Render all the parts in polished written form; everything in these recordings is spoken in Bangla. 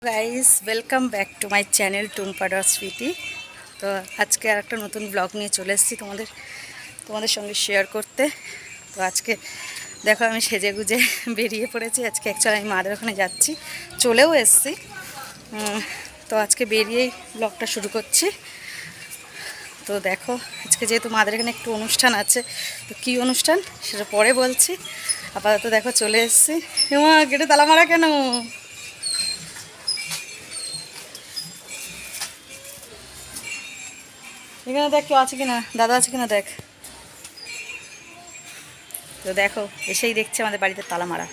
Guys welcome back to my channel টুম্পাডা স্মৃতি। তো আজকে আর একটা নতুন ব্লগ নিয়ে চলে এসেছি তোমাদের সঙ্গে শেয়ার করতে। তো আজকে দেখো আমি সেজে গুজে বেরিয়ে পড়েছি। আজকে অ্যাকচুয়ালি আমি মাদের ওখানে যাচ্ছি, চলেও এসেছি। তো আজকে বেরিয়েই ব্লগটা শুরু করছি। তো দেখো আজকে যেহেতু মাদের এখানে একটু অনুষ্ঠান আছে, তো কী অনুষ্ঠান সেটা পরে বলছি। আপাতত দেখো চলে এসেছি। মা গেটে তালা মারা কেন? এখানে দেখ কেউ আছে কিনা, দাদা আছে কিনা দেখ। তো দেখো এসেই দেখছে আমাদের বাড়িতে তালা মারা।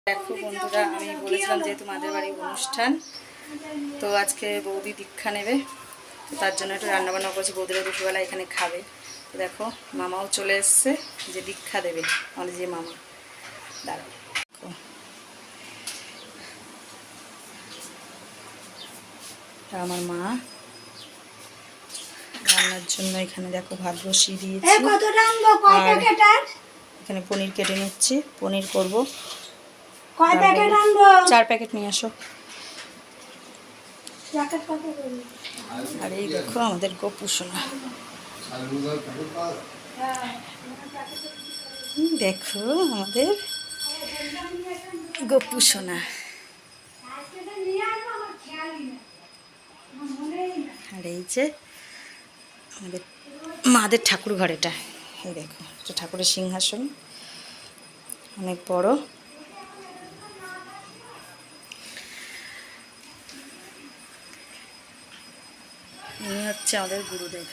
দেখো বন্ধুরা, আমি বলেছিলাম যেহেতু মাদের বাড়ির অনুষ্ঠান, তো আজকে বৌদি দীক্ষা নেবে, তো তার জন্য একটু রান্নাবান্না করছি। বৌদিরা দুপুরবেলা এখানে খাবে। তো দেখো মামাও চলে এসছে যে দীক্ষা দেবে, আমাদের যে মামা। দাঁড়াও, আমার মা রান্নার জন্য এখানে দেখো ভাত বসিয়ে দিয়েছি। এখানে পনির কেটে নিচ্ছি, পনির করব। 4 প্যাকেট নিয়ে আসো। আর এই দেখো আমাদের গপু সোনা, দেখো আমাদের গপু সোনা। আর এই যে আমাদের মাদের ঠাকুর ঘর, এটা এই দেখো, এটা ঠাকুরের সিংহাসন, অনেক বড়। ইনি হচ্ছে আমাদের গুরুদেব।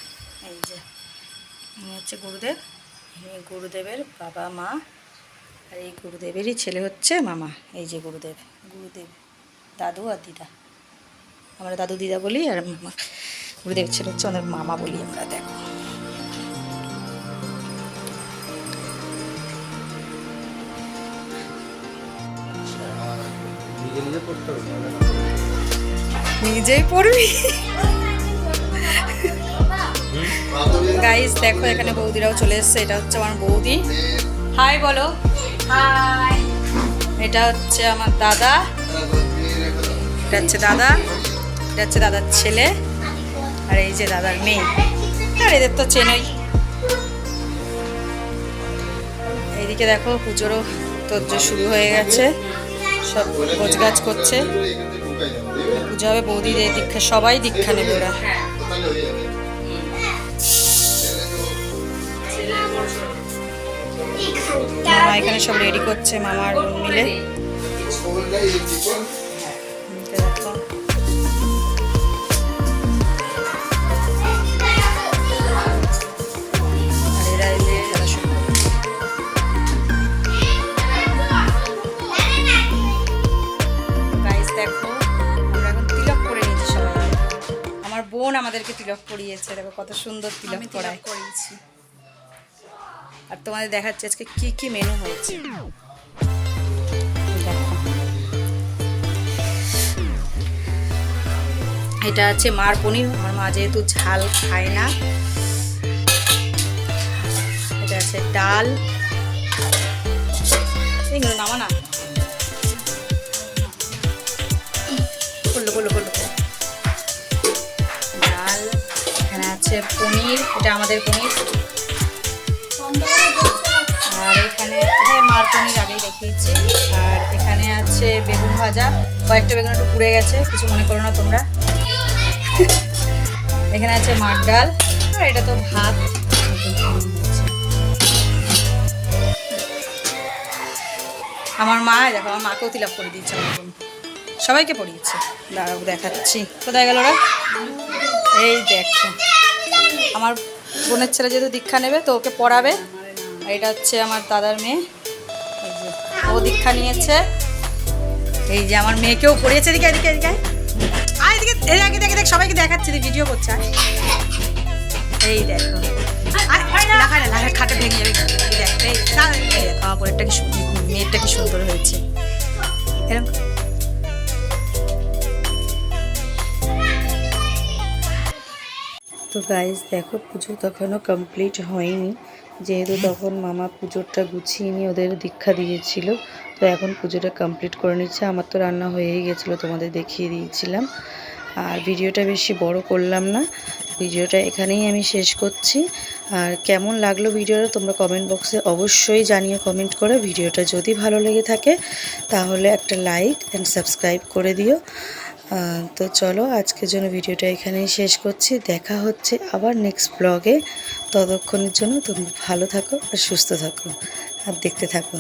এই যে ইনি হচ্ছে গুরুদেব, ইনি গুরুদেবের বাবা মা, আর এই গুরুদেবেরই ছেলে হচ্ছে মামা। এই যে গুরুদেব, গুরুদেব দাদু আর দিদা, আমরা দাদু দিদা বলি, আর গুরুদেবের ছেলে হচ্ছে আমাদের মামা বলি আমরা। দেখো নিজেই পড়বি। গাইস দেখো এখানে বৌদিরাও চলে এসছে। এটা হচ্ছে আমার বৌদি, হাই বলো। হাই। এটা হচ্ছে আমার দাদা, এটা হচ্ছে দাদা, এটা হচ্ছে দাদার ছেলে, আর এই যে দাদার মেয়ে। আর এদের তো চেনই। এইদিকে দেখো পুজোরও তোজ্জো শুরু হয়ে গেছে, সব গোছগাছ করছে। পুজো হবে, বৌদিদের দীক্ষা, সবাই দীক্ষা নেবে ওরা। মামা এখানে সব রেডি করছে, মামার মিলে। দেখো বোন আমাদেরকে তিলক পরিয়েছে। দেখো কত সুন্দর তিলক করিয়েছি। আর তোমাদের দেখাচ্ছি আজকে কি কি মেনু হয়েছে। এটা আছে মার পনির, আমার মা যেহেতু ঝাল খায় না। এটা আছে ডাল, এইগুলো নামা না, করলো করলো করলো ডাল। এখানে আছে পনির, এটা আমাদের পনির। আর এখানে মার পনির আগেই দেখিয়েছি। আর এখানে আছে বেগুন ভাজা, কয়েকটা বেগুন একটু পুড়ে গেছে, কিছু মনে করো না তোমরা। এখানে আছে মার ডাল, আর এটা তো ভাত। আমার মা দেখো, আমার মাকেও তিলক করে দিচ্ছে, সবাইকে পড়িয়েছে। দাঁড়াও দেখাচ্ছি, কোথায় গেল ওরা। এই দেখো আমার বোনের ছেলে যেহেতু দীক্ষা নেবে, তো ওকে পড়াবে। এটা হচ্ছে আমার দাদার মেয়ে, এই যে ও দীক্ষা নিয়েছে। এই যে আমার মেয়েকেও পড়িয়েছে। এদিকে এদিকে এদিকে এদিকে এদিকে দেখে দেখ, সবাইকে দেখাচ্ছি, ভিডিও করছে। এই দেখো খাটে ভেঙে যাবে। দেখো আমার বোনেরটা কি সুন্দর, মেয়েরটা কি সুন্দর হয়েছে এরকম। তো গাইস দেখো পুজো তখনও কমপ্লিট হয়নি, যেহেতু তখন মামা পুজোরটা গুছিয়ে নিয়ে ওদের দীক্ষা দিয়েছিল। তো এখন পুজোটা কমপ্লিট করে নিচ্ছে। আমার তো রান্না হয়েই গেছিলো, তোমাদের দেখিয়ে দিয়েছিলাম। আর ভিডিওটা বেশি বড় করলাম না, ভিডিওটা এখানেই আমি শেষ করছি। আর কেমন লাগলো ভিডিওটা তোমরা কমেন্ট বক্সে অবশ্যই জানিও কমেন্ট করে। ভিডিওটা যদি ভালো লেগে থাকে তাহলে একটা লাইক অ্যান্ড সাবস্ক্রাইব করে দিও। তো চলো আজকের জন্য ভিডিওটা এখানেই শেষ করছি। দেখা হচ্ছে আবার নেক্সট ব্লগে। ততক্ষণের জন্য তুমি ভালো থাকো আর সুস্থ থাকো আর দেখতে থাকো।